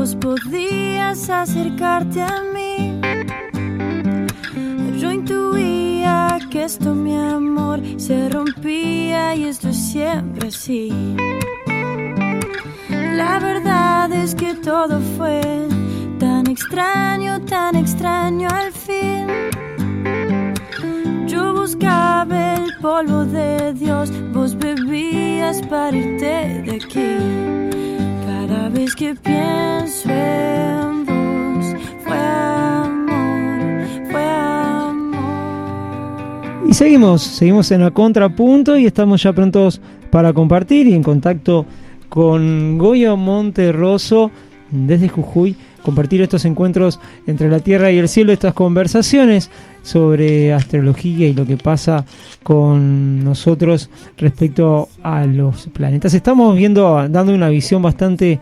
vos podías acercarte a mí. Yo intuía que esto, mi amor, se rompía y esto es siempre así. La verdad es que todo fue tan extraño al fin. Yo buscaba el polvo de Dios, vos bebías para irte de aquí. Cada vez que pienso en vos, fue amor, fue amor. Y seguimos en A Contrapunto y estamos ya prontos para compartir y en contacto con Goyo Monterroso desde Jujuy, compartir estos encuentros entre la tierra y el cielo, estas conversaciones sobre astrología y lo que pasa con nosotros respecto a los planetas. Estamos dando una visión bastante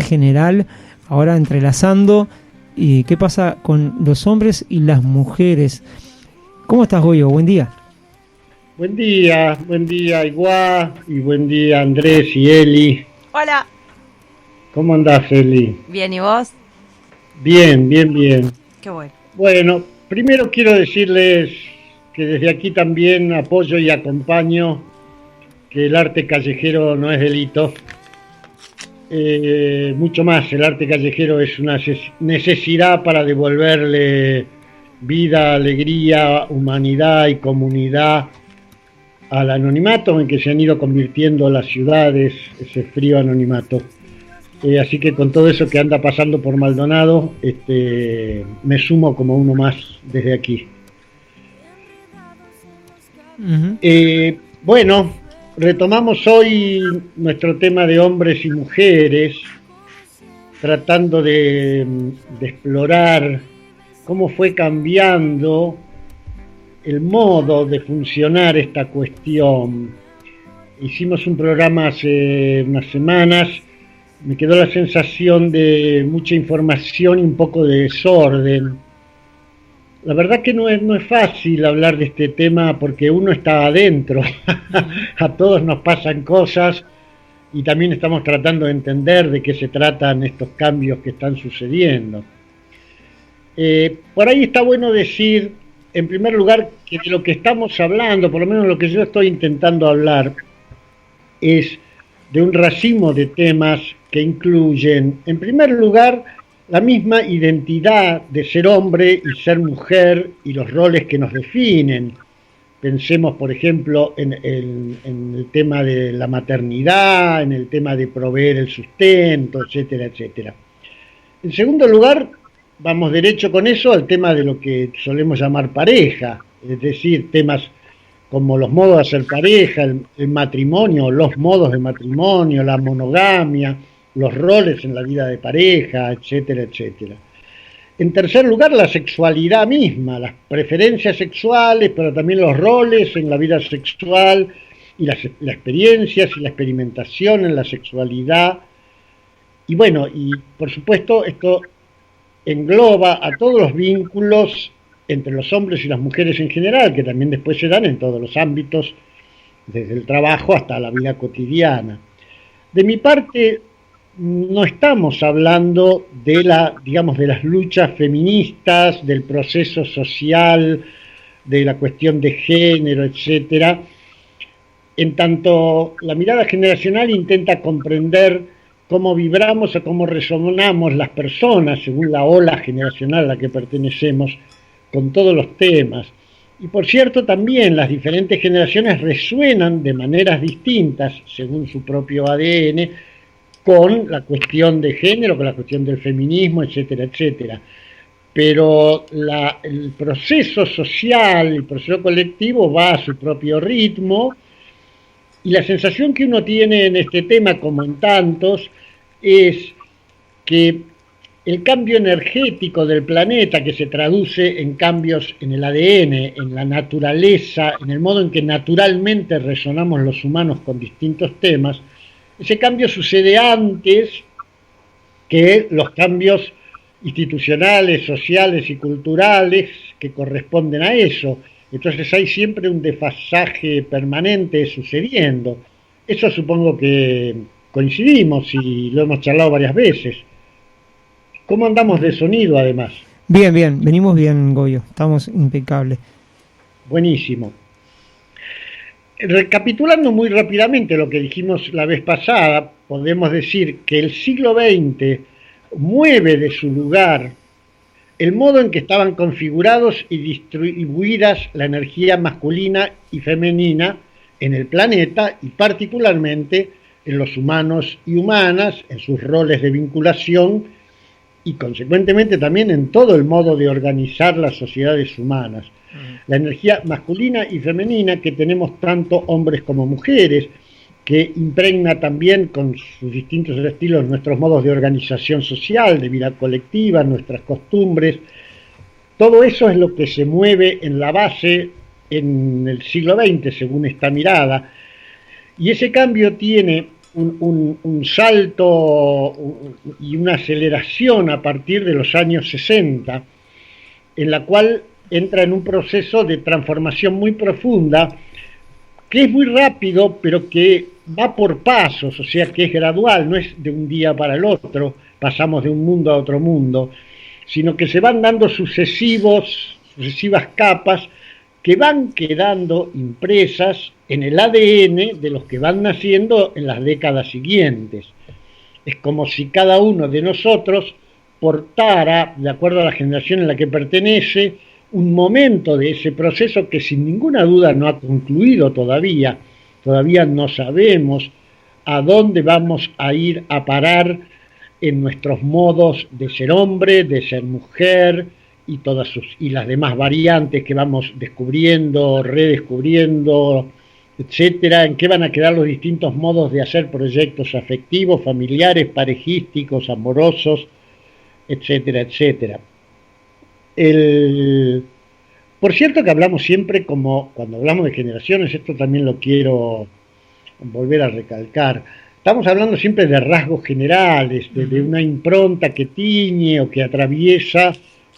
general, ahora entrelazando qué pasa con los hombres y las mujeres. ¿Cómo estás, Goyo? Buen día. Buen día, Iguá, y buen día, Andrés y Eli. Hola. ¿Cómo andás, Eli? Bien, ¿y vos? Bien. Qué bueno. Bueno, primero quiero decirles que desde aquí también apoyo y acompaño que el arte callejero no es delito. Mucho más, el arte callejero es una necesidad para devolverle vida, alegría, humanidad y comunidad al anonimato en que se han ido convirtiendo las ciudades, ese frío anonimato. Así que con todo eso que anda pasando por Maldonado, me sumo como uno más desde aquí. Uh-huh. Bueno, retomamos hoy nuestro tema de hombres y mujeres, tratando de explorar cómo fue cambiando el modo de funcionar esta cuestión. Hicimos un programa hace unas semanas, me quedó la sensación de mucha información y un poco de desorden. La verdad que no es fácil hablar de este tema porque uno está adentro, a todos nos pasan cosas y también estamos tratando de entender de qué se tratan estos cambios que están sucediendo. Por ahí está bueno decir, en primer lugar, que de lo que estamos hablando, por lo menos lo que yo estoy intentando hablar, es de un racimo de temas que incluyen, en primer lugar, la misma identidad de ser hombre y ser mujer y los roles que nos definen. Pensemos, por ejemplo, en el tema de la maternidad, en el tema de proveer el sustento, etcétera, etcétera. En segundo lugar, vamos derecho con eso al tema de lo que solemos llamar pareja, es decir, temas como los modos de hacer pareja, el matrimonio, los modos de matrimonio, la monogamia, los roles en la vida de pareja, etcétera, etcétera. En tercer lugar, la sexualidad misma, las preferencias sexuales, pero también los roles en la vida sexual y las experiencias y la experimentación en la sexualidad. Y bueno, y por supuesto esto engloba a todos los vínculos entre los hombres y las mujeres en general, que también después se dan en todos los ámbitos, desde el trabajo hasta la vida cotidiana. De mi parte, no estamos hablando de las luchas feministas, del proceso social, de la cuestión de género, etcétera. En tanto, la mirada generacional intenta comprender cómo vibramos o cómo resonamos las personas, según la ola generacional a la que pertenecemos, con todos los temas. Y por cierto, también las diferentes generaciones resuenan de maneras distintas, según su propio ADN, con la cuestión de género, con la cuestión del feminismo, etcétera, etcétera. Pero el proceso social, el proceso colectivo va a su propio ritmo, y la sensación que uno tiene en este tema, como en tantos, es que el cambio energético del planeta, que se traduce en cambios en el ADN, en la naturaleza, en el modo en que naturalmente resonamos los humanos con distintos temas, ese cambio sucede antes que los cambios institucionales, sociales y culturales que corresponden a eso. Entonces hay siempre un desfasaje permanente sucediendo. Eso supongo que coincidimos y lo hemos charlado varias veces. ¿Cómo andamos de sonido además? Bien, bien, venimos bien, Goyo, estamos impecables. Buenísimo. Recapitulando muy rápidamente lo que dijimos la vez pasada, podemos decir que el siglo XX mueve de su lugar el modo en que estaban configurados y distribuidas la energía masculina y femenina en el planeta y particularmente en los humanos y humanas, en sus roles de vinculación y consecuentemente también en todo el modo de organizar las sociedades humanas. La energía masculina y femenina que tenemos tanto hombres como mujeres, que impregna también con sus distintos estilos nuestros modos de organización social, de vida colectiva, nuestras costumbres. Todo eso es lo que se mueve en la base en el siglo XX, según esta mirada. Y ese cambio tiene un salto y una aceleración a partir de los años 60, en la cual entra en un proceso de transformación muy profunda, que es muy rápido, pero que va por pasos, o sea que es gradual, no es de un día para el otro, pasamos de un mundo a otro mundo, sino que se van dando sucesivas capas que van quedando impresas en el ADN de los que van naciendo en las décadas siguientes. Es como si cada uno de nosotros portara, de acuerdo a la generación en la que pertenece, un momento de ese proceso que sin ninguna duda no ha concluido todavía. Todavía no sabemos a dónde vamos a ir a parar en nuestros modos de ser hombre, de ser mujer y las demás variantes que vamos descubriendo, redescubriendo, etcétera, en qué van a quedar los distintos modos de hacer proyectos afectivos, familiares, parejísticos, amorosos, etcétera, etcétera. Por cierto que hablamos siempre, como cuando hablamos de generaciones, esto también lo quiero volver a recalcar, estamos hablando siempre de rasgos generales, de una impronta que tiñe o que atraviesa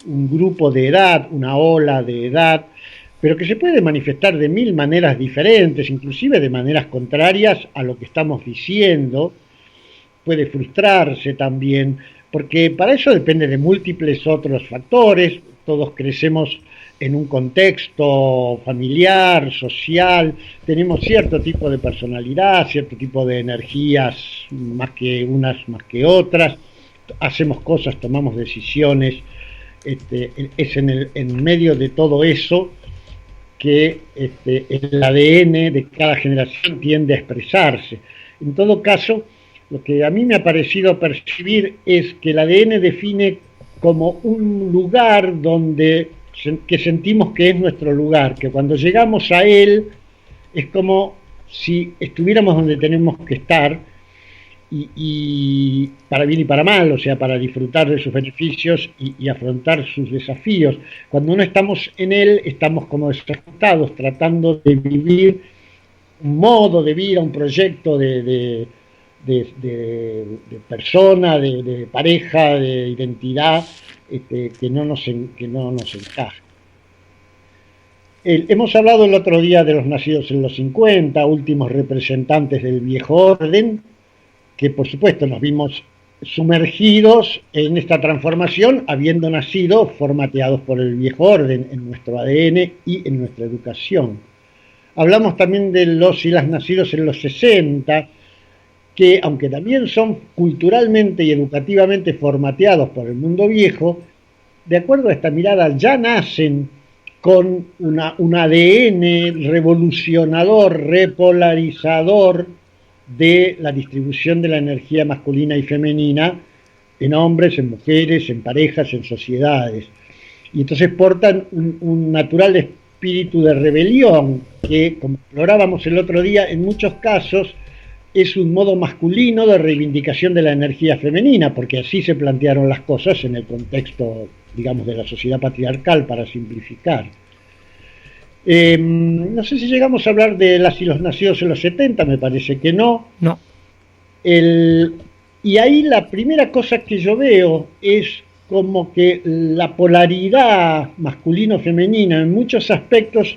un grupo de edad, una ola de edad, pero que se puede manifestar de mil maneras diferentes, inclusive de maneras contrarias a lo que estamos diciendo, puede frustrarse también, porque para eso depende de múltiples otros factores. Todos crecemos en un contexto familiar, social, tenemos cierto tipo de personalidad, cierto tipo de energías, más que unas, más que otras, hacemos cosas, tomamos decisiones, es en medio de todo eso que el ADN de cada generación tiende a expresarse. En todo caso, lo que a mí me ha parecido percibir es que el ADN define como un lugar que sentimos que es nuestro lugar, que cuando llegamos a él es como si estuviéramos donde tenemos que estar y para bien y para mal, o sea, para disfrutar de sus beneficios y afrontar sus desafíos. Cuando no estamos en él, estamos como desajustados, tratando de vivir un modo de vida, un proyecto de persona, de pareja, de identidad, que no nos encaja. Hemos hablado el otro día de los nacidos en los 50, últimos representantes del viejo orden, que por supuesto nos vimos sumergidos en esta transformación, habiendo nacido formateados por el viejo orden en nuestro ADN y en nuestra educación. Hablamos también de los y las nacidos en los 60, que aunque también son culturalmente y educativamente formateados por el mundo viejo, de acuerdo a esta mirada ya nacen con un ADN revolucionador, repolarizador de la distribución de la energía masculina y femenina en hombres, en mujeres, en parejas, en sociedades. Y entonces portan un natural espíritu de rebelión que, como explorábamos el otro día, en muchos casos es un modo masculino de reivindicación de la energía femenina, porque así se plantearon las cosas en el contexto, digamos, de la sociedad patriarcal, para simplificar. No sé si llegamos a hablar de las y los nacidos en los 70, me parece que no. No. Y ahí la primera cosa que yo veo es como que la polaridad masculino-femenina en muchos aspectos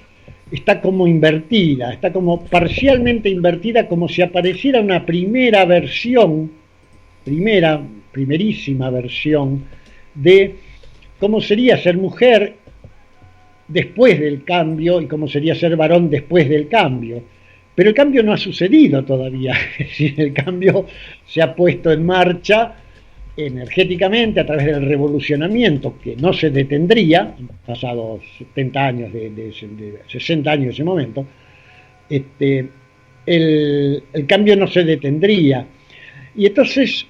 está como invertida, está como parcialmente invertida, como si apareciera una primera versión, primera primerísima versión de cómo sería ser mujer después del cambio y cómo sería ser varón después del cambio. Pero el cambio no ha sucedido todavía, es decir, el cambio se ha puesto en marcha energéticamente a través del revolucionamiento que no se detendría, pasados 70 años, de 60 años de ese momento, el cambio no se detendría. Y entonces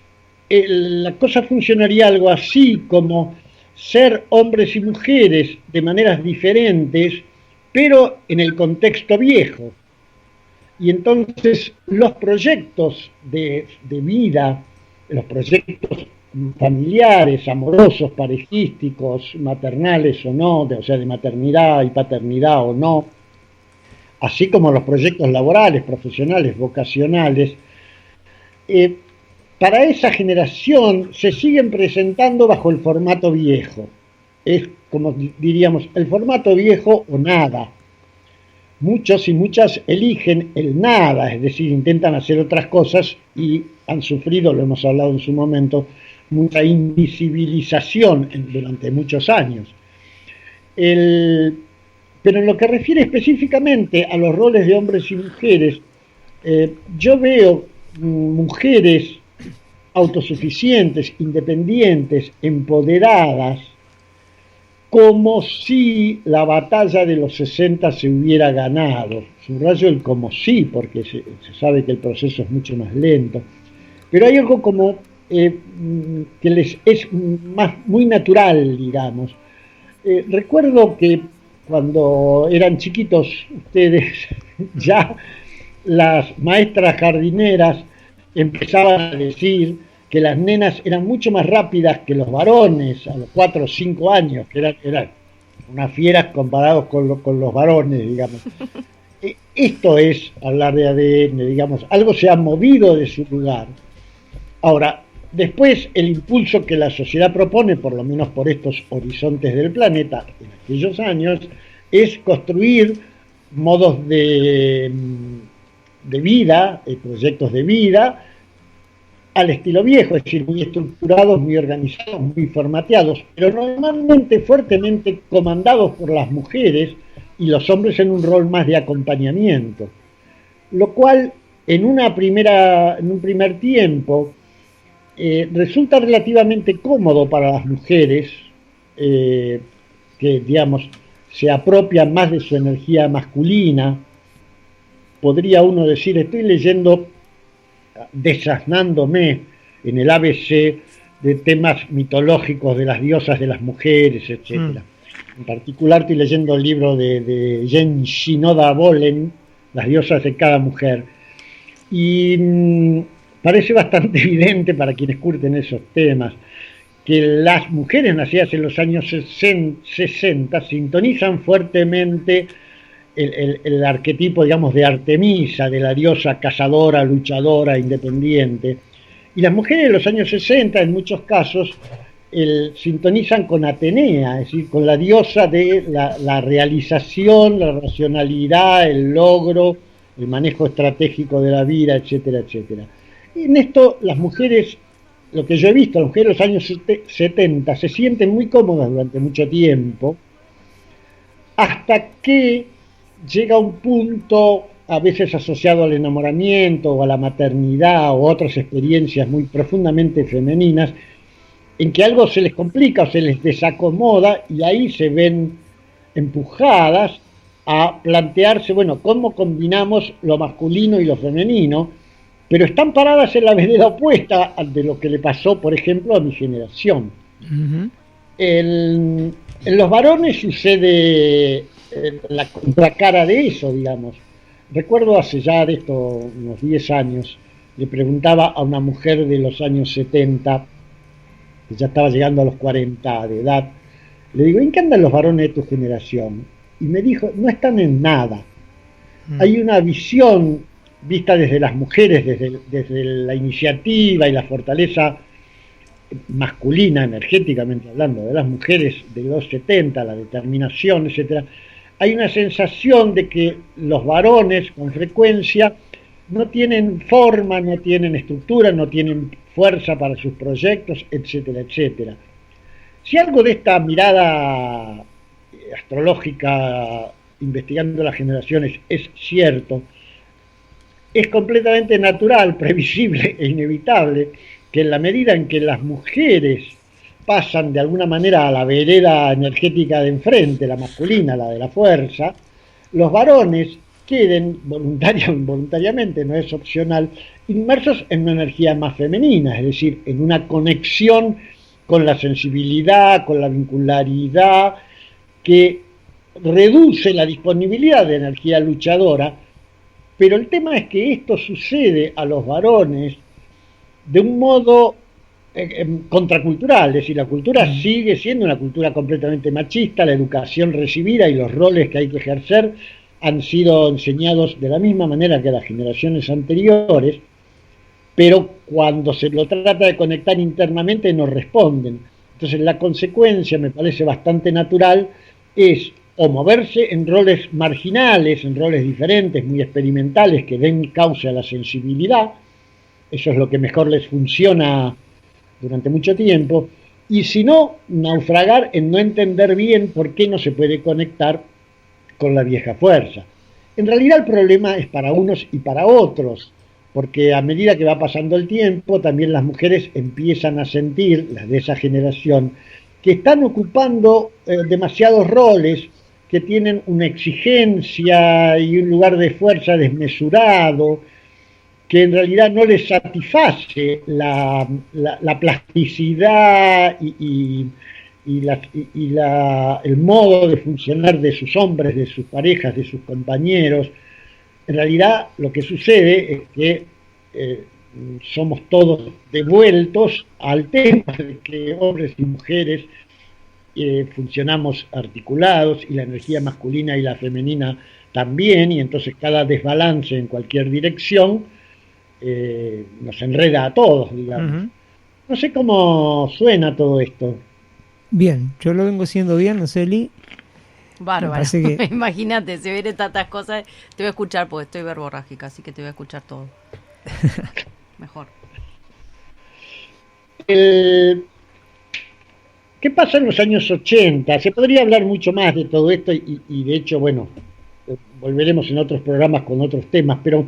la cosa funcionaría algo así como ser hombres y mujeres de maneras diferentes, pero en el contexto viejo. Y entonces los proyectos de vida, los proyectos familiares, amorosos, parejísticos, maternales o no, o sea, de maternidad y paternidad o no, así como los proyectos laborales, profesionales, vocacionales, para esa generación se siguen presentando bajo el formato viejo. Es como diríamos, el formato viejo o nada. Muchos y muchas eligen el nada, es decir, intentan hacer otras cosas y han sufrido, lo hemos hablado en su momento, mucha invisibilización durante muchos años. Pero en lo que refiere específicamente a los roles de hombres y mujeres, yo veo mujeres autosuficientes, independientes, empoderadas, como si la batalla de los 60 se hubiera ganado. Subrayo el como sí, porque se sabe que el proceso es mucho más lento. Pero hay algo como que les es muy natural, digamos. Recuerdo que cuando eran chiquitos ustedes, ya las maestras jardineras empezaban a decir que las nenas eran mucho más rápidas que los varones a los 4 o 5 años, que eran unas fieras comparados con los varones, digamos. Esto es hablar de ADN, digamos, algo se ha movido de su lugar. Ahora, después el impulso que la sociedad propone, por lo menos por estos horizontes del planeta, en aquellos años, es construir modos de vida, proyectos de vida, al estilo viejo, es decir, muy estructurados, muy organizados, muy formateados, pero normalmente fuertemente comandados por las mujeres y los hombres en un rol más de acompañamiento, lo cual en un primer tiempo resulta relativamente cómodo para las mujeres que, digamos, se apropian más de su energía masculina. Podría uno decir, estoy leyendo, desasnándome en el ABC de temas mitológicos de las diosas de las mujeres, etc. En particular estoy leyendo el libro de Jen Shinoda Bolen, Las diosas de cada mujer, y parece bastante evidente para quienes curten esos temas que las mujeres nacidas en los años 60 sintonizan fuertemente el arquetipo, digamos, de Artemisa, de la diosa cazadora, luchadora, independiente. Y las mujeres de los años 60, en muchos casos, sintonizan con Atenea, es decir, con la diosa de la realización, la racionalidad, el logro, el manejo estratégico de la vida, etcétera, etcétera. Y en esto las mujeres, lo que yo he visto, las mujeres de los años 70 se sienten muy cómodas durante mucho tiempo, hasta que llega un punto, a veces asociado al enamoramiento o a la maternidad o otras experiencias muy profundamente femeninas, en que algo se les complica o se les desacomoda y ahí se ven empujadas a plantearse, bueno, ¿cómo combinamos lo masculino y lo femenino? Pero están paradas en la vereda opuesta de lo que le pasó, por ejemplo, a mi generación. Uh-huh. En los varones sucede la contracara de eso, digamos. Recuerdo hace ya de esto unos 10 años, le preguntaba a una mujer de los años 70, que ya estaba llegando a los 40 de edad, le digo, ¿en qué andan los varones de tu generación? Y me dijo, no están en nada. Hay una visión vista desde las mujeres, desde la iniciativa y la fortaleza masculina, energéticamente hablando, de las mujeres de los 70, la determinación, etcétera. Hay una sensación de que los varones con frecuencia no tienen forma, no tienen estructura, no tienen fuerza para sus proyectos, etcétera, etcétera. Si algo de esta mirada astrológica, investigando las generaciones, es cierto, es completamente natural, previsible e inevitable que en la medida en que las mujeres pasan de alguna manera a la vereda energética de enfrente, la masculina, la de la fuerza, los varones queden voluntaria o involuntariamente, no es opcional, inmersos en una energía más femenina, es decir, en una conexión con la sensibilidad, con la vincularidad, que reduce la disponibilidad de energía luchadora, pero el tema es que esto sucede a los varones de un modo contracultural, es decir, la cultura sigue siendo una cultura completamente machista, la educación recibida y los roles que hay que ejercer han sido enseñados de la misma manera que las generaciones anteriores, pero cuando se lo trata de conectar internamente no responden. Entonces la consecuencia, me parece bastante natural, es o moverse en roles marginales, en roles diferentes, muy experimentales, que den causa a la sensibilidad, eso es lo que mejor les funciona durante mucho tiempo, y si no, naufragar en no entender bien por qué no se puede conectar con la vieja fuerza. En realidad el problema es para unos y para otros, porque a medida que va pasando el tiempo, también las mujeres empiezan a sentir, las de esa generación, que están ocupando demasiados roles, que tienen una exigencia y un lugar de fuerza desmesurado, que en realidad no les satisface la plasticidad el modo de funcionar de sus hombres, de sus parejas, de sus compañeros. En realidad lo que sucede es que somos todos devueltos al tema de que hombres y mujeres funcionamos articulados, y la energía masculina y la femenina también, y entonces cada desbalance en cualquier dirección nos enreda a todos, digamos. No sé cómo suena todo esto. Bien, yo lo vengo haciendo bien, no sé, Eli. Bárbaro, imagínate, si vienen tantas cosas, te voy a escuchar porque estoy verborrágica, así que te voy a escuchar todo. Mejor. ¿Qué pasa en los años 80? Se podría hablar mucho más de todo esto y de hecho, bueno, volveremos en otros programas con otros temas, pero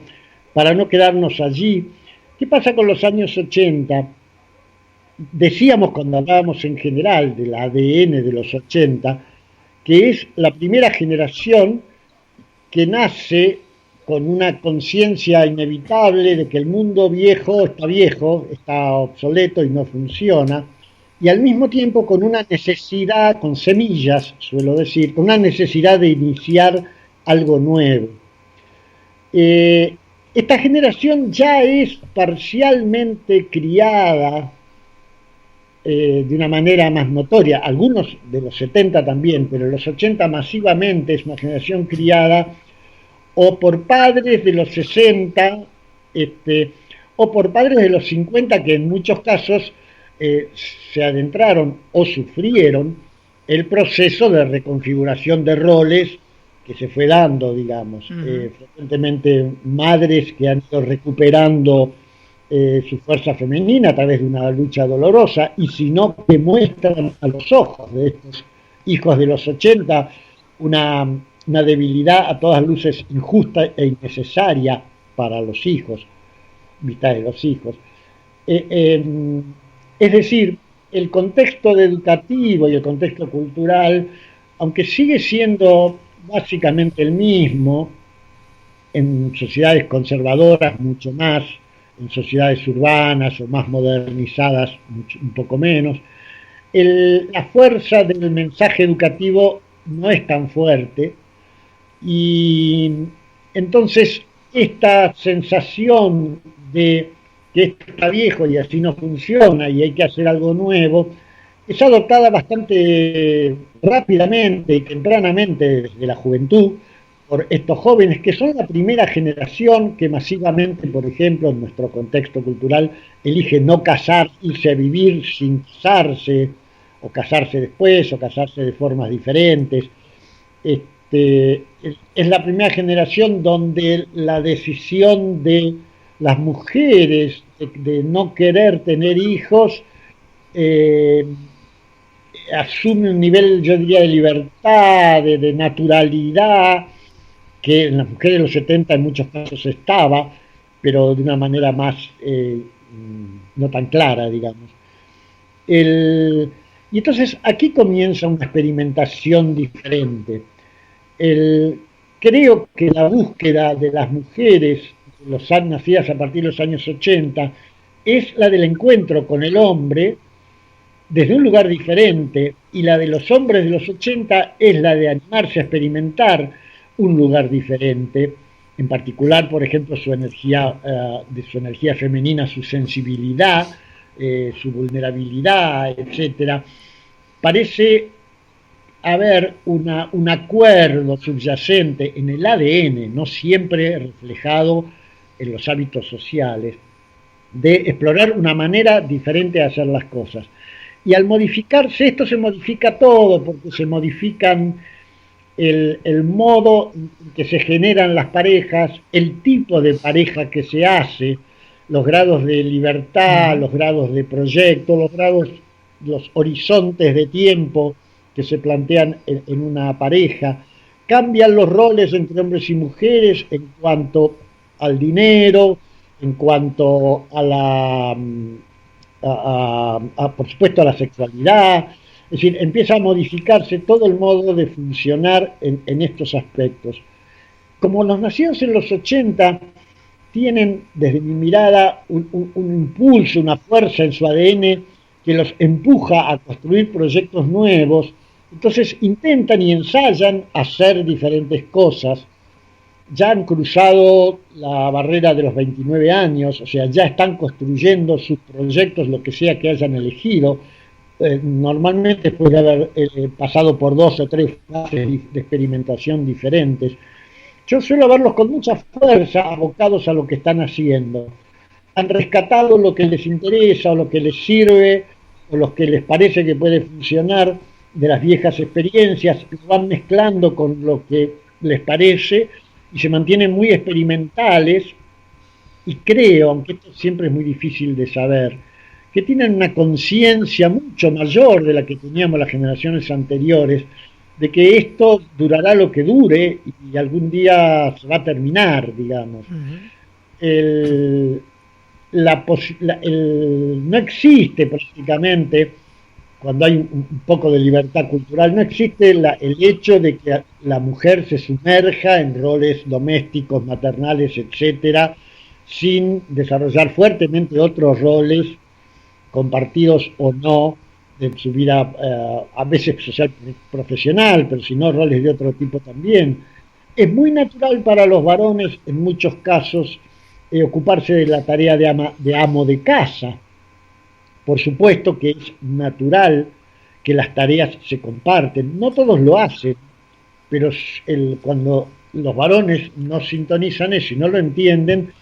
para no quedarnos allí, ¿qué pasa con los años 80? Decíamos cuando hablábamos en general del ADN de los 80, que es la primera generación que nace con una conciencia inevitable de que el mundo viejo, está obsoleto y no funciona, y al mismo tiempo con una necesidad, con semillas, suelo decir, con una necesidad de iniciar algo nuevo. Esta generación ya es parcialmente criada de una manera más notoria, algunos de los 70 también, pero los 80 masivamente es una generación criada o por padres de los 60, o por padres de los 50 que en muchos casos se adentraron o sufrieron el proceso de reconfiguración de roles que se fue dando, digamos. Frecuentemente madres que han ido recuperando su fuerza femenina a través de una lucha dolorosa, y si no, que muestran a los ojos de estos hijos de los 80 una debilidad a todas luces injusta e innecesaria para los hijos, mitad de los hijos. Es decir, el contexto educativo y el contexto cultural, aunque sigue siendo básicamente el mismo, en sociedades conservadoras mucho más, en sociedades urbanas o más modernizadas un poco menos, la fuerza del mensaje educativo no es tan fuerte, y entonces esta sensación de que esto está viejo y así no funciona y hay que hacer algo nuevo, es adoptada bastante rápidamente y tempranamente desde la juventud por estos jóvenes que son la primera generación que masivamente, por ejemplo, en nuestro contexto cultural, elige no casar, irse a vivir sin casarse, o casarse después, o casarse de formas diferentes. es la primera generación donde la decisión de las mujeres de no querer tener hijos asume un nivel, yo diría, de libertad, de naturalidad, que en las mujeres de los 70 en muchos casos estaba, pero de una manera más no tan clara, digamos. Y entonces aquí comienza una experimentación diferente. Creo que la búsqueda de las mujeres nacidas a partir de los años 80 es la del encuentro con el hombre desde un lugar diferente, y la de los hombres de los 80 es la de animarse a experimentar un lugar diferente, en particular, por ejemplo, su energía femenina, su sensibilidad, su vulnerabilidad, etcétera. Parece haber un acuerdo subyacente en el ADN, no siempre reflejado en los hábitos sociales, de explorar una manera diferente de hacer las cosas. Y al modificarse esto, se modifica todo, porque se modifican el modo en que se generan las parejas, el tipo de pareja que se hace, los grados de libertad, los grados de proyecto, los horizontes de tiempo que se plantean en una pareja. Cambian los roles entre hombres y mujeres en cuanto al dinero, en cuanto a por supuesto, a la sexualidad. Es decir, empieza a modificarse todo el modo de funcionar en estos aspectos. Como los nacidos en los 80 tienen, desde mi mirada, un impulso, una fuerza en su ADN que los empuja a construir proyectos nuevos, entonces intentan y ensayan hacer diferentes cosas. Ya han cruzado la barrera de los 29 años, o sea, ya están construyendo sus proyectos, lo que sea que hayan elegido, normalmente después de haber pasado por 2 o 3 fases de experimentación diferentes. Yo suelo verlos con mucha fuerza abocados a lo que están haciendo. Han rescatado lo que les interesa o lo que les sirve o lo que les parece que puede funcionar de las viejas experiencias, lo van mezclando con lo que les parece y se mantienen muy experimentales, y creo, aunque esto siempre es muy difícil de saber, que tienen una conciencia mucho mayor de la que teníamos las generaciones anteriores, de que esto durará lo que dure y algún día se va a terminar, digamos. No existe prácticamente, cuando hay un poco de libertad cultural, no existe el hecho de que la mujer se sumerja en roles domésticos, maternales, etcétera, sin desarrollar fuertemente otros roles, compartidos o no, de su vida, a veces social, profesional, pero si no, roles de otro tipo también. Es muy natural para los varones, en muchos casos, ocuparse de la tarea de amo de casa. Por supuesto que es natural que las tareas se comparten, no todos lo hacen, pero cuando los varones no sintonizan eso y no lo entienden,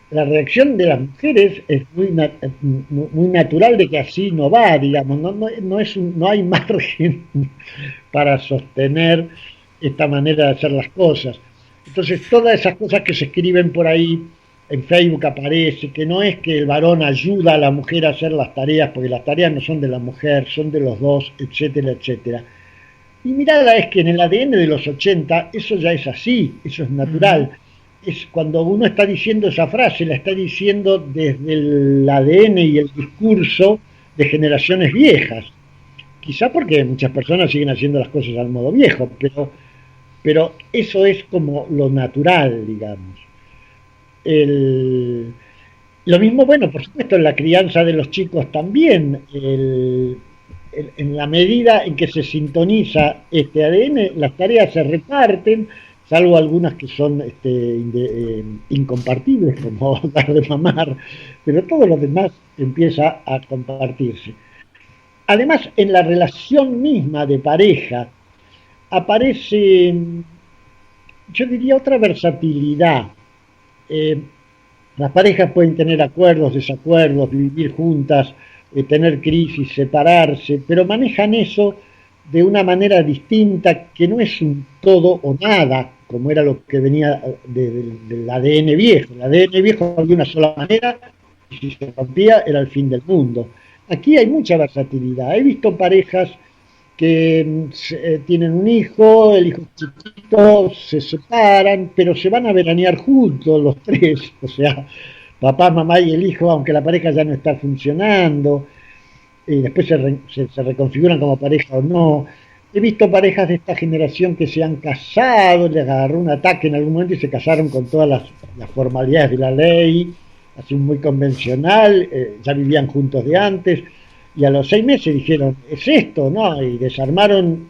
la reacción de las mujeres es muy natural de que así no va, digamos, no hay margen para sostener esta manera de hacer las cosas. Entonces, todas esas cosas que se escriben por ahí, en Facebook aparece, que no es que el varón ayuda a la mujer a hacer las tareas, porque las tareas no son de la mujer, son de los dos, etcétera, etcétera. Y mirada es que en el ADN de los 80 eso ya es así, eso es natural. Es cuando uno está diciendo esa frase, la está diciendo desde el ADN y el discurso de generaciones viejas. Quizá porque muchas personas siguen haciendo las cosas al modo viejo, pero eso es como lo natural, digamos. Lo mismo, bueno, por supuesto, en la crianza de los chicos también, en la medida en que se sintoniza este ADN, las tareas se reparten, salvo algunas que son incompartibles, como dar de mamar, pero todo lo demás empieza a compartirse. Además, en la relación misma de pareja aparece, yo diría, otra versatilidad. Las parejas pueden tener acuerdos, desacuerdos, vivir juntas, tener crisis, separarse, pero manejan eso de una manera distinta, que no es un todo o nada, como era lo que venía del ADN viejo. El ADN viejo había una sola manera, y si se rompía era el fin del mundo. Aquí hay mucha versatilidad. He visto parejas que tienen un hijo, el hijo chiquito, se separan, pero se van a veranear juntos los tres, o sea, papá, mamá y el hijo, aunque la pareja ya no está funcionando, y después se reconfiguran como pareja o no. He visto parejas de esta generación que se han casado, les agarró un ataque en algún momento y se casaron con todas las formalidades de la ley, así muy convencional, ya vivían juntos de antes, y a los 6 meses dijeron, es esto, ¿no? Y desarmaron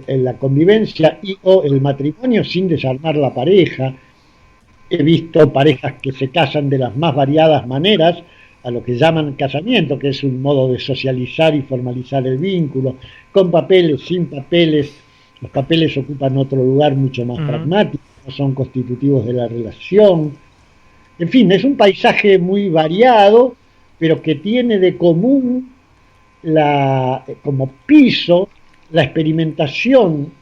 la convivencia o el matrimonio sin desarmar la pareja. He visto parejas que se casan de las más variadas maneras, a lo que llaman casamiento, que es un modo de socializar y formalizar el vínculo, con papeles, sin papeles. Los papeles ocupan otro lugar mucho más pragmático, no son constitutivos de la relación. En fin, es un paisaje muy variado, pero que tiene de común como piso la experimentación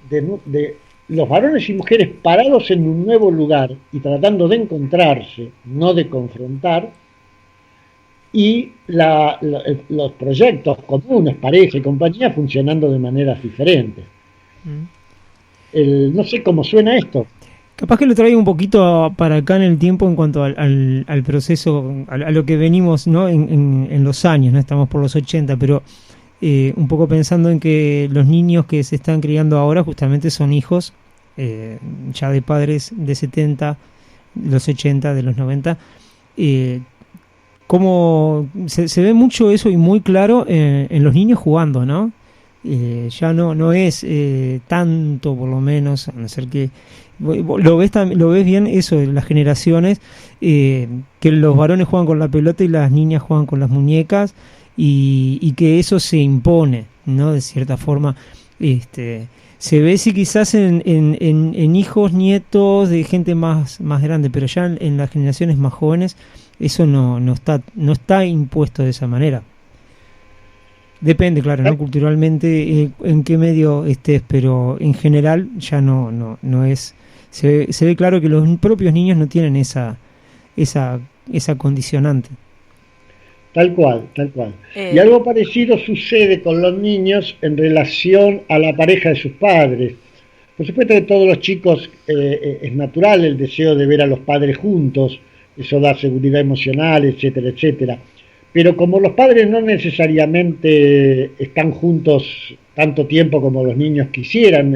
de los varones y mujeres parados en un nuevo lugar y tratando de encontrarse, no de confrontar, y los proyectos comunes, pareja y compañía, funcionando de maneras diferentes. No sé cómo suena esto. Capaz que lo traigo un poquito para acá en el tiempo en cuanto al proceso, a lo que venimos, ¿no? en los años, ¿no? Estamos por los 80, pero un poco pensando en que los niños que se están criando ahora justamente son hijos ya de padres de 70, de los 80, de los 90, como se ve mucho eso y muy claro en los niños jugando, ¿no? Ya no es tanto, por lo menos, a no ser que lo ves bien eso de las generaciones, que los varones juegan con la pelota y las niñas juegan con las muñecas, y que eso se impone, ¿no? De cierta forma, se ve sí quizás en hijos, nietos de gente más grande, pero ya en las generaciones más jóvenes eso no está impuesto de esa manera. Depende, claro, ¿no? Culturalmente en qué medio estés, pero en general ya no es. Se ve claro que los propios niños no tienen esa condicionante. Tal cual. Y algo parecido sucede con los niños en relación a la pareja de sus padres. Por supuesto que todos los chicos es natural el deseo de ver a los padres juntos, eso da seguridad emocional, etcétera, etcétera. Pero como los padres no necesariamente están juntos tanto tiempo como los niños quisieran,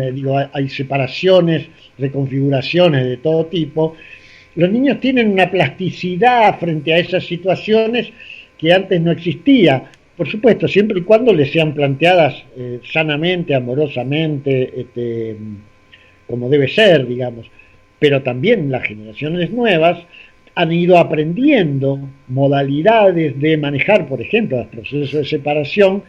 hay separaciones, reconfiguraciones de todo tipo, los niños tienen una plasticidad frente a esas situaciones que antes no existía. Por supuesto, siempre y cuando les sean planteadas sanamente, amorosamente, como debe ser, digamos. Pero también las generaciones nuevas han ido aprendiendo modalidades de manejar, por ejemplo, los procesos de separación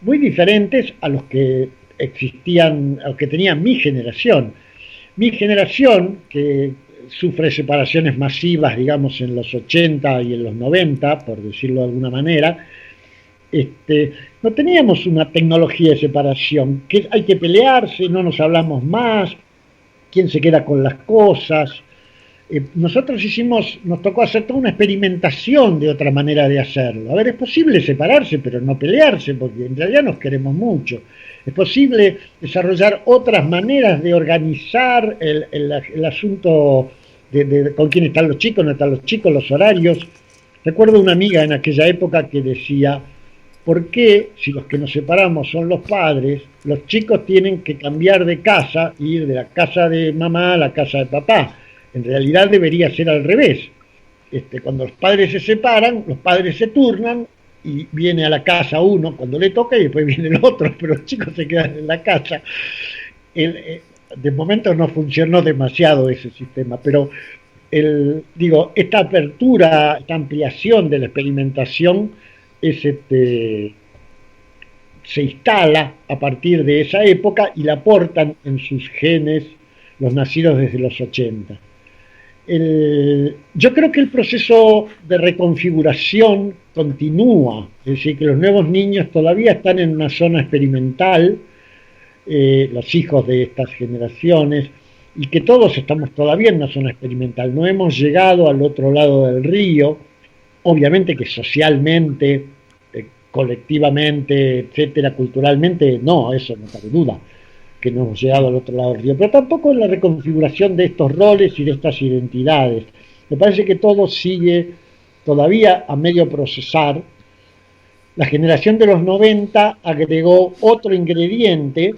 muy diferentes a los que existían, a los que tenía mi generación. Mi generación, que sufre separaciones masivas, digamos, en los 80 y en los 90, por decirlo de alguna manera, no teníamos una tecnología de separación, que hay que pelearse, no nos hablamos más, quién se queda con las cosas. Nosotros nos tocó hacer toda una experimentación de otra manera de hacerlo. A ver, es posible separarse, pero no pelearse, porque en realidad nos queremos mucho. Es posible desarrollar otras maneras de organizar el asunto de con quién están los chicos, no están los chicos, los horarios. Recuerdo una amiga en aquella época que decía, ¿por qué si los que nos separamos son los padres, los chicos tienen que cambiar de casa, ir de la casa de mamá a la casa de papá? En realidad debería ser al revés. Cuando los padres se separan, los padres se turnan y viene a la casa uno cuando le toca y después viene el otro, pero los chicos se quedan en la casa. De momento no funcionó demasiado ese sistema, pero esta apertura, esta ampliación de la experimentación se instala a partir de esa época y la aportan en sus genes los nacidos desde los 80. Yo creo que el proceso de reconfiguración continúa, es decir, que los nuevos niños todavía están en una zona experimental, los hijos de estas generaciones, y que todos estamos todavía en una zona experimental, no hemos llegado al otro lado del río, obviamente que socialmente, colectivamente, etcétera, culturalmente, no, eso no cabe duda, que no hemos llegado al otro lado del río, pero tampoco en la reconfiguración de estos roles y de estas identidades. Me parece que todo sigue todavía a medio procesar. La generación de los 90 agregó otro ingrediente,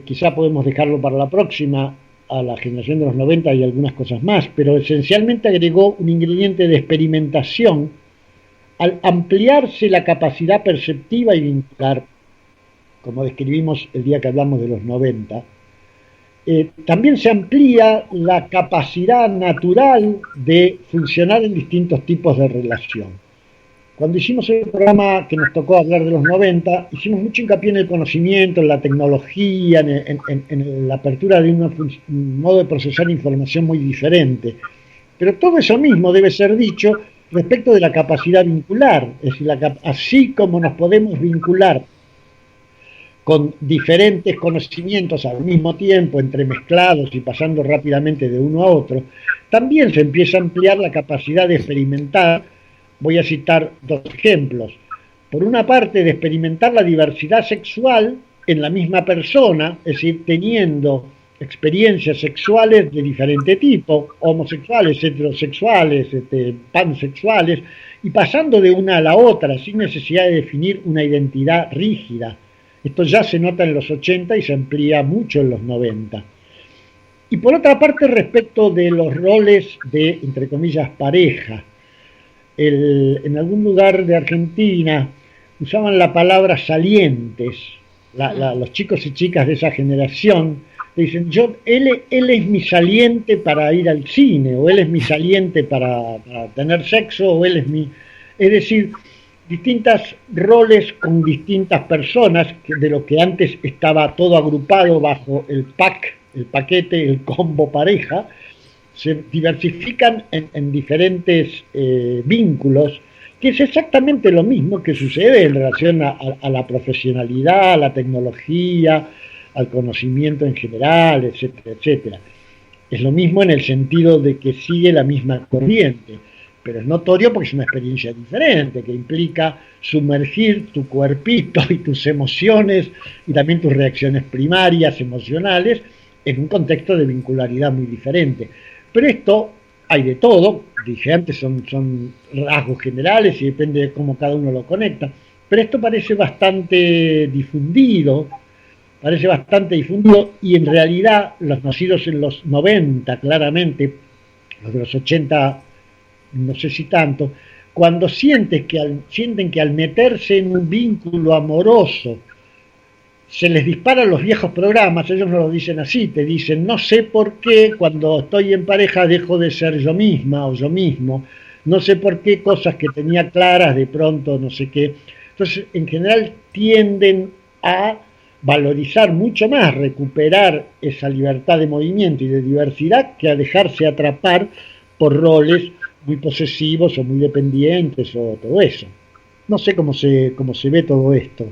quizá podemos dejarlo para la próxima, a la generación de los 90 y algunas cosas más, pero esencialmente agregó un ingrediente de experimentación al ampliarse la capacidad perceptiva y vincular, como describimos el día que hablamos de los 90, también se amplía la capacidad natural de funcionar en distintos tipos de relación. Cuando hicimos el programa que nos tocó hablar de los 90, hicimos mucho hincapié en el conocimiento, en la tecnología, en la apertura de un modo de procesar información muy diferente. Pero todo eso mismo debe ser dicho respecto de la capacidad vincular, es decir, así como nos podemos vincular con diferentes conocimientos al mismo tiempo, entremezclados y pasando rápidamente de uno a otro, también se empieza a ampliar la capacidad de experimentar. Voy a citar dos ejemplos. Por una parte, de experimentar la diversidad sexual en la misma persona, es decir, teniendo experiencias sexuales de diferente tipo, homosexuales, heterosexuales, pansexuales, y pasando de una a la otra, sin necesidad de definir una identidad rígida. Esto ya se nota en los 80 y se amplía mucho en los 90. Y por otra parte, respecto de los roles de, entre comillas, pareja, en algún lugar de Argentina usaban la palabra salientes, los chicos y chicas de esa generación dicen, él es mi saliente para ir al cine, o él es mi saliente para tener sexo, o él es mi... Es decir, distintos roles con distintas personas, de lo que antes estaba todo agrupado bajo el paquete, el combo pareja, se diversifican en diferentes vínculos, que es exactamente lo mismo que sucede en relación a la profesionalidad, a la tecnología, al conocimiento en general, etcétera, etcétera. Es lo mismo en el sentido de que sigue la misma corriente, pero es notorio porque es una experiencia diferente, que implica sumergir tu cuerpito y tus emociones y también tus reacciones primarias emocionales en un contexto de vincularidad muy diferente. Pero esto hay de todo, dije antes, son rasgos generales y depende de cómo cada uno lo conecta, pero esto parece bastante difundido y en realidad los nacidos en los 90, claramente, los de los 80, no sé si tanto, cuando sienten que al meterse en un vínculo amoroso se les disparan los viejos programas, ellos no lo dicen así, te dicen, no sé por qué cuando estoy en pareja dejo de ser yo misma o yo mismo, no sé por qué cosas que tenía claras de pronto no sé qué. Entonces, en general tienden a valorizar mucho más, recuperar esa libertad de movimiento y de diversidad que a dejarse atrapar por roles muy posesivos o muy dependientes o todo eso. No sé cómo se ve todo esto.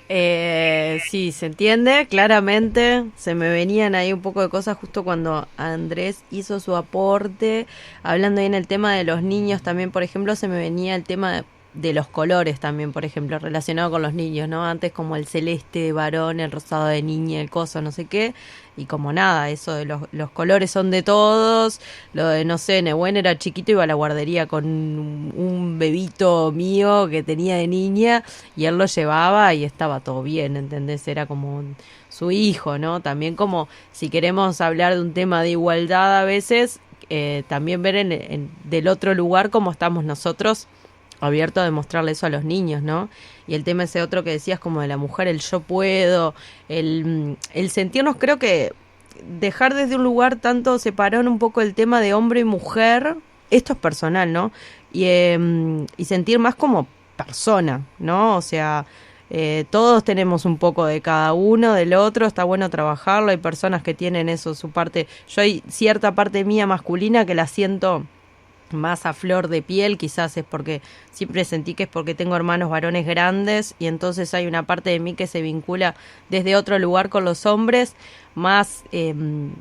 Sí, se entiende claramente. Se me venían ahí un poco de cosas justo cuando Andrés hizo su aporte, hablando ahí en el tema de los niños también, por ejemplo, se me venía el tema de los colores también, por ejemplo, relacionado con los niños, ¿no? Antes como el celeste de varón, el rosado de niña, el coso, no sé qué, y como nada, eso de los colores son de todos, lo de, no sé, Nehuen era chiquito, iba a la guardería con un bebito mío que tenía de niña, y él lo llevaba y estaba todo bien, ¿entendés? Era como su hijo, ¿no? También como, si queremos hablar de un tema de igualdad a veces, también ver del otro lugar cómo estamos nosotros, abierto a demostrarle eso a los niños, ¿no? Y el tema ese otro que decías como de la mujer, el yo puedo, el sentirnos, creo que dejar desde un lugar tanto separar un poco el tema de hombre y mujer, esto es personal, ¿no? Y sentir más como persona, ¿no? O sea, todos tenemos un poco de cada uno, del otro, está bueno trabajarlo, hay personas que tienen eso, su parte, yo hay cierta parte mía masculina que la siento más a flor de piel, quizás es porque siempre sentí que es porque tengo hermanos varones grandes y entonces hay una parte de mí que se vincula desde otro lugar con los hombres, más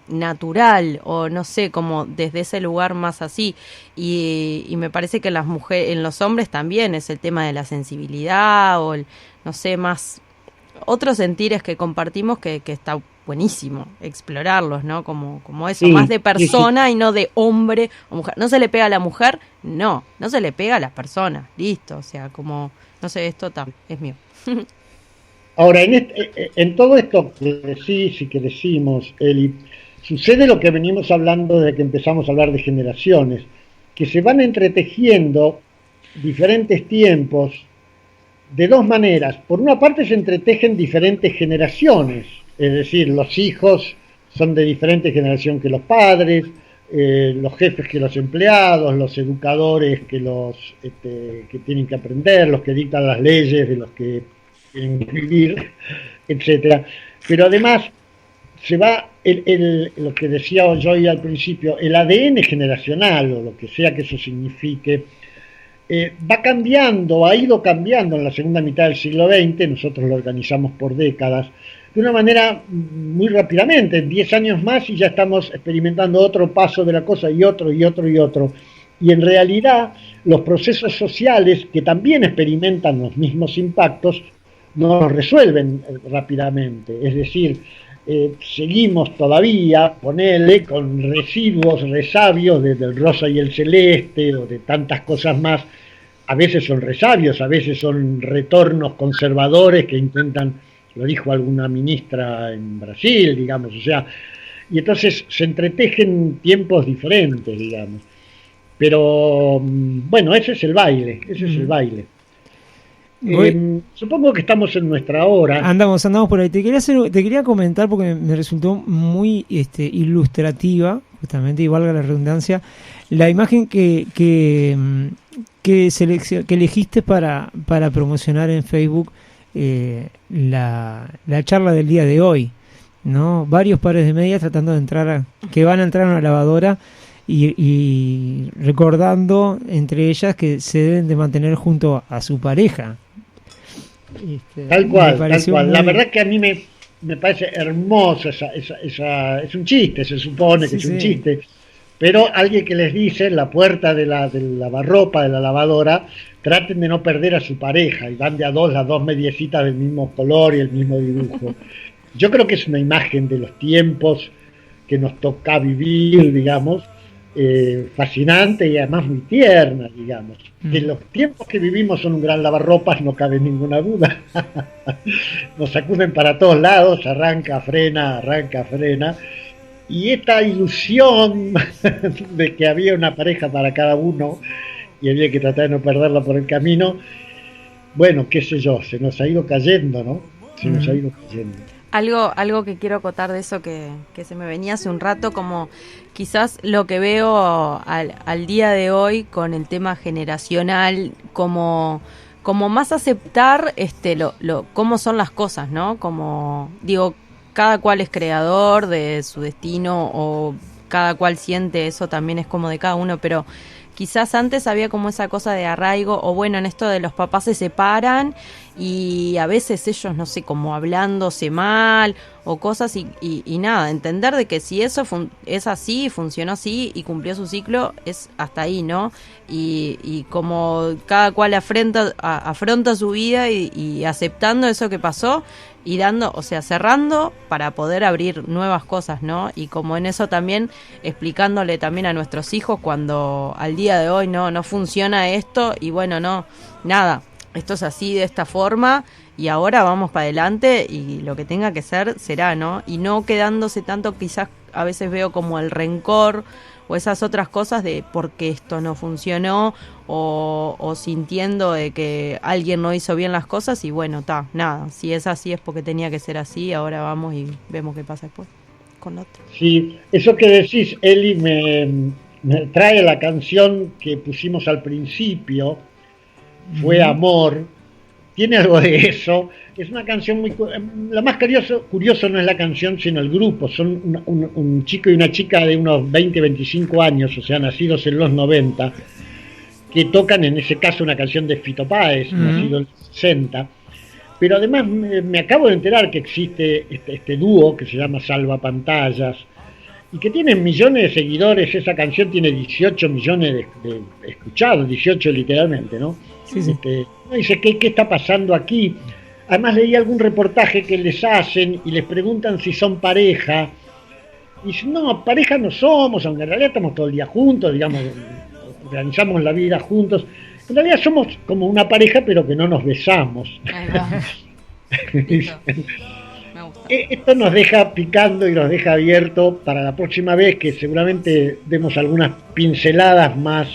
natural, o no sé, como desde ese lugar más así, y me parece que en las mujeres, en los hombres también es el tema de la sensibilidad o el, no sé, más otros sentires que compartimos que está buenísimo explorarlos, ¿no? Como eso, Sí, más de persona sí. y no de hombre o mujer. ¿No se le pega a la mujer? No se le pega a las personas, listo, o sea, como, no sé, esto es mío. Ahora, en todo esto que decís y que decimos, Eli, sucede lo que venimos hablando desde que empezamos a hablar de generaciones, que se van entretejiendo diferentes tiempos de dos maneras. Por una parte se entretejen diferentes generaciones, es decir, los hijos son de diferente generación que los padres, los jefes que los empleados, los educadores que tienen que aprender, los que dictan las leyes de los que tienen que vivir, etcétera. Pero además se va lo que decía yo al principio, el ADN generacional, o lo que sea que eso signifique, va cambiando, ha ido cambiando en la segunda mitad del siglo XX, nosotros lo organizamos por décadas, de una manera muy rápidamente, en 10 años más y ya estamos experimentando otro paso de la cosa y otro y otro y otro. Y en realidad los procesos sociales que también experimentan los mismos impactos no los resuelven rápidamente, es decir, seguimos todavía, ponele, con residuos, resabios del rosa y el celeste o de tantas cosas más. A veces son resabios, a veces son retornos conservadores que intentan, lo dijo alguna ministra en Brasil, digamos, o sea, y entonces se entretejen tiempos diferentes, digamos. Pero bueno, ese es el baile, ese es el baile. Supongo que estamos en nuestra hora. Andamos por ahí. Te quería comentar porque me resultó muy ilustrativa, justamente, y valga la redundancia, la imagen que elegiste para promocionar en Facebook la charla del día de hoy, ¿no? Varios pares de medias tratando de que van a entrar a una lavadora y recordando entre ellas que se deben de mantener junto a su pareja. Tal cual. Muy... La verdad que a mí me parece hermosa es un chiste, se supone que es un chiste, pero alguien que les dice en la puerta del lavarropa, de la lavadora, traten de no perder a su pareja, y van de a dos las dos mediecitas del mismo color y el mismo dibujo. Yo creo que es una imagen de los tiempos que nos toca vivir, digamos, fascinante y además muy tierna, digamos. Que los tiempos que vivimos son un gran lavarropas, no cabe ninguna duda. Nos sacuden para todos lados, arranca, frena, y esta ilusión de que había una pareja para cada uno y había que tratar de no perderla por el camino, bueno, qué sé yo, se nos ha ido cayendo, ¿no? Se nos ha ido cayendo. Algo que quiero acotar de eso que se me venía hace un rato, como quizás lo que veo al día de hoy con el tema generacional, como más aceptar cómo son las cosas, ¿no? Como digo, cada cual es creador de su destino o cada cual siente eso, también es como de cada uno, pero quizás antes había como esa cosa de arraigo, o bueno, en esto de los papás se separan y a veces ellos, no sé, como hablándose mal o cosas y nada, entender de que si eso es así, funcionó así y cumplió su ciclo, es hasta ahí, ¿no? Y como cada cual afronta su vida y aceptando eso que pasó y dando, o sea, cerrando para poder abrir nuevas cosas, ¿no? Y como en eso también explicándole también a nuestros hijos cuando al día de hoy no funciona esto y bueno, no, nada, esto es así de esta forma y ahora vamos para adelante y lo que tenga que ser será, ¿no? Y no quedándose tanto, quizás a veces veo como el rencor o esas otras cosas de por qué esto no funcionó o sintiendo de que alguien no hizo bien las cosas y bueno, nada, si es así es porque tenía que ser así, ahora vamos y vemos qué pasa después con otro. Sí, eso que decís, Eli, me trae la canción que pusimos al principio, Fue Amor, tiene algo de eso. Es una canción muy... Lo más curioso no es la canción, sino el grupo. Son un chico y una chica de unos 20, 25 años, o sea, nacidos en los 90, que tocan en ese caso una canción de Fito Páez, nacido en los 60. Pero además me acabo de enterar que existe este dúo que se llama Salvapantallas y que tiene millones de seguidores. Esa canción tiene 18 millones de escuchados, 18 literalmente, ¿no? Sí, sí. Dice, ¿qué está pasando aquí? Además leí algún reportaje que les hacen y les preguntan si son pareja. Y dicen, no, pareja no somos, aunque en realidad estamos todo el día juntos, digamos, organizamos la vida juntos. En realidad somos como una pareja, pero que no nos besamos. Ahí va. Me gusta. Esto nos deja picando y nos deja abierto para la próxima vez, que seguramente demos algunas pinceladas más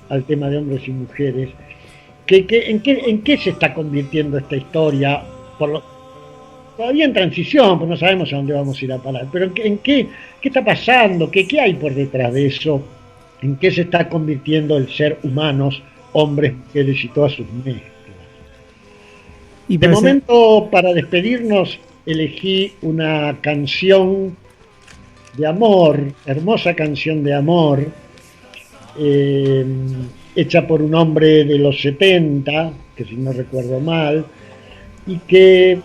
al tema de hombres y mujeres. ¿En qué se está convirtiendo esta historia? Todavía en transición, pues no sabemos a dónde vamos a ir a parar, pero ¿en qué está pasando? ¿Qué hay por detrás de eso? ¿En qué se está convirtiendo el ser humanos, hombres, mujeres y todas sus mezclas? De momento, para despedirnos, elegí una canción de amor, hermosa canción de amor, hecha por un hombre de los 70, que si no recuerdo mal, y que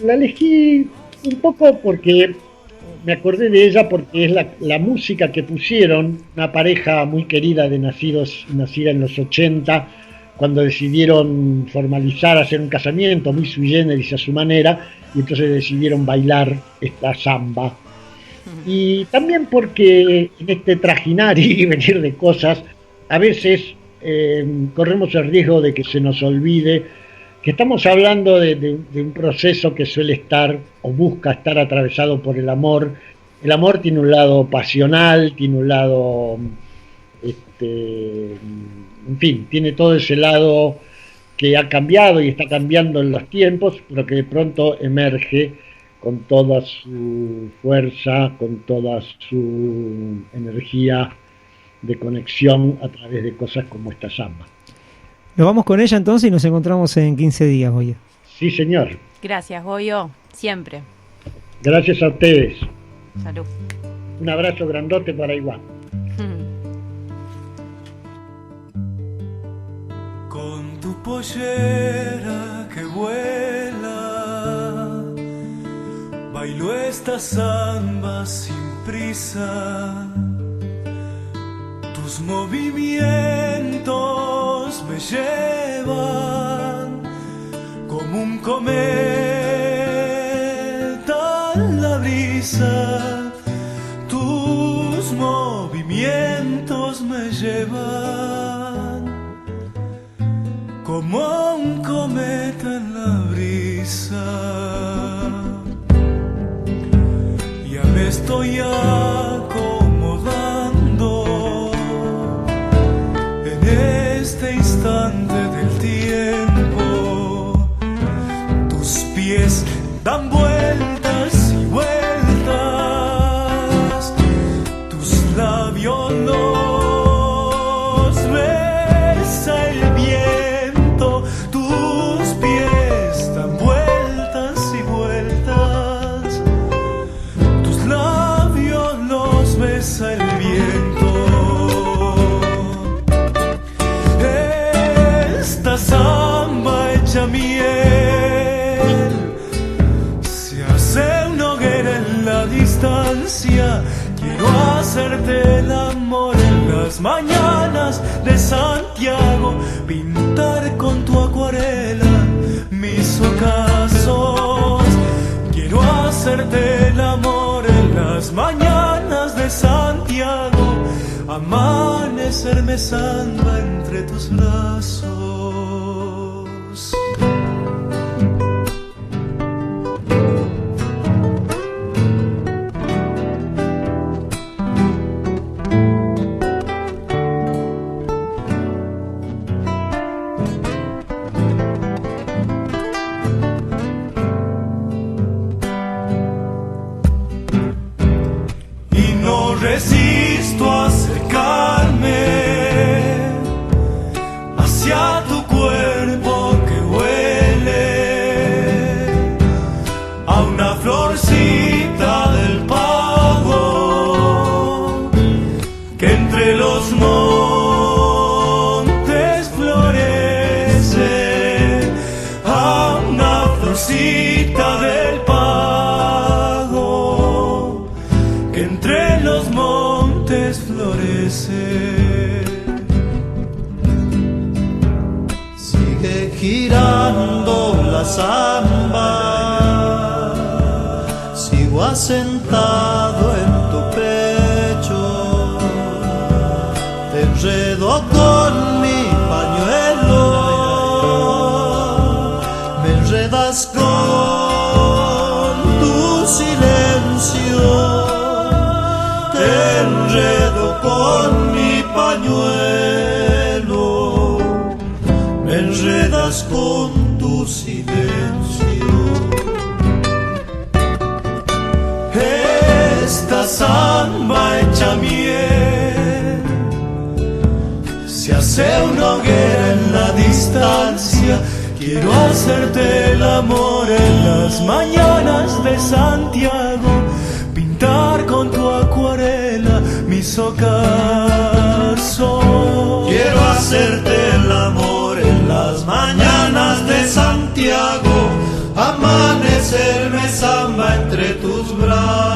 la elegí un poco porque me acordé de ella, porque es la música que pusieron una pareja muy querida nacida en los 80, cuando decidieron formalizar, hacer un casamiento muy sui generis a su manera, y entonces decidieron bailar esta samba. Y también porque en este trajinar y venir de cosas, a veces corremos el riesgo de que se nos olvide que estamos hablando de un proceso que suele estar o busca estar atravesado por el amor. El amor tiene un lado pasional, tiene un lado, en fin, tiene todo ese lado que ha cambiado y está cambiando en los tiempos, pero que de pronto emerge con toda su fuerza, con toda su energía de conexión a través de cosas como esta samba. Nos vamos con ella entonces y nos encontramos en 15 días, Goyo. Sí, señor. Gracias, Goyo, siempre. Gracias a ustedes. Salud. Un abrazo grandote para Iván. Con tu pollera que vuela, bailo esta samba sin prisa. Tus movimientos me llevan como un cometa en la brisa. Tus movimientos me llevan como un cometa en la brisa. Ya me estoy acomodando en este instante del tiempo. Tus pies dan vueltas y vueltas, tus labios los besa el viento. Tus pies dan vueltas y vueltas, tus labios los besa el viento. Esta samba hecha miel se hace una hoguera en la distancia. Quiero hacerte el amor en las mañanas de Santiago, pintar con tu acuarela mis ocasos. Quiero hacerte el amor en las mañanas de Santiago, amanecerme samba entre tus brazos. Y no resisto a acercarme hacia tu cuerpo samba. Sigo asentado en tu pecho, te enredo con mi pañuelo, me enredas con tu silencio, te enredo con mi pañuelo, me enredas con tu silencio. Esta samba hecha miel se hace una hoguera en la distancia. Quiero hacerte el amor en las mañanas de Santiago, pintar con tu acuarela mis ocasos. Quiero hacerte el amor en las mañanas de Santiago, amanecerme samba entre tus brazos.